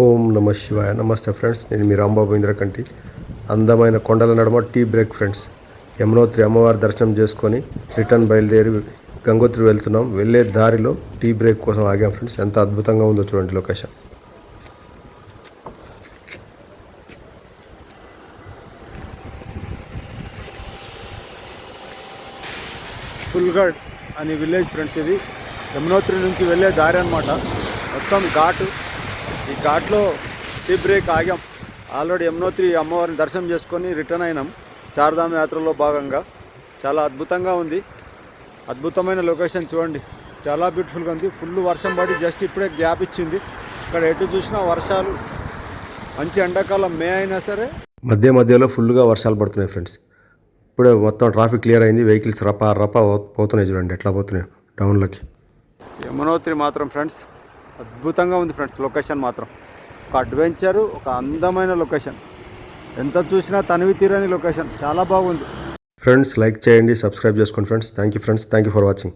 ఓం నమ శివాయ. నమస్తే ఫ్రెండ్స్, నేను మీ రాంబాబు ఇంద్రకంటి. అందమైన కొండల నడుమ టీ బ్రేక్ ఫ్రెండ్స్. యమునోత్రి అమ్మవారి దర్శనం చేసుకొని రిటర్న్ బయలుదేరి గంగోత్రి వెళ్తున్నాం. వెళ్ళే దారిలో టీ బ్రేక్ కోసం ఆగాం ఫ్రెండ్స్. ఎంత అద్భుతంగా ఉందో చూడండి లొకేషన్. ఫుల్గఢ్ అని విలేజ్ ఫ్రెండ్స్. ఇది యమునోత్రి నుంచి వెళ్ళే దారి అనమాట. మొత్తం ఘాటు. ఈ ఘాట్లో టీ బ్రేక్ ఆగాం. ఆల్రెడీ యమునోత్రి అమ్మవారిని దర్శనం చేసుకొని రిటర్న్ అయినాం. చార్ధామ్ యాత్రలో భాగంగా చాలా అద్భుతంగా ఉంది. అద్భుతమైన లొకేషన్ చూడండి, చాలా బ్యూటిఫుల్గా ఉంది. ఫుల్ వర్షం పడి జస్ట్ ఇప్పుడే గ్యాప్ ఇచ్చింది. ఇక్కడ ఎటు చూసినా వర్షాలు. మంచి ఎండాకాలం మే అయినా సరే మధ్యలో ఫుల్గా వర్షాలు పడుతున్నాయి ఫ్రెండ్స్. ఇప్పుడే మొత్తం ట్రాఫిక్ క్లియర్ అయింది. వెహికల్స్ రప పోతున్నాయి. చూడండి ఎట్లా పోతున్నాయి డౌన్లోకి. యమునోత్రి మాత్రం ఫ్రెండ్స్ అద్భుతంగా ఉంది ఫ్రెండ్స్. లొకేషన్ మాత్రం ఒక అడ్వెంచరు, ఒక అందమైన లొకేషన్. ఎంత చూసినా తనివి తీరని లొకేషన్. చాలా బాగుంది ఫ్రెండ్స్. లైక్ చేయండి, సబ్స్క్రైబ్ చేసుకోండి friends. Thank you friends. Thank you for watching.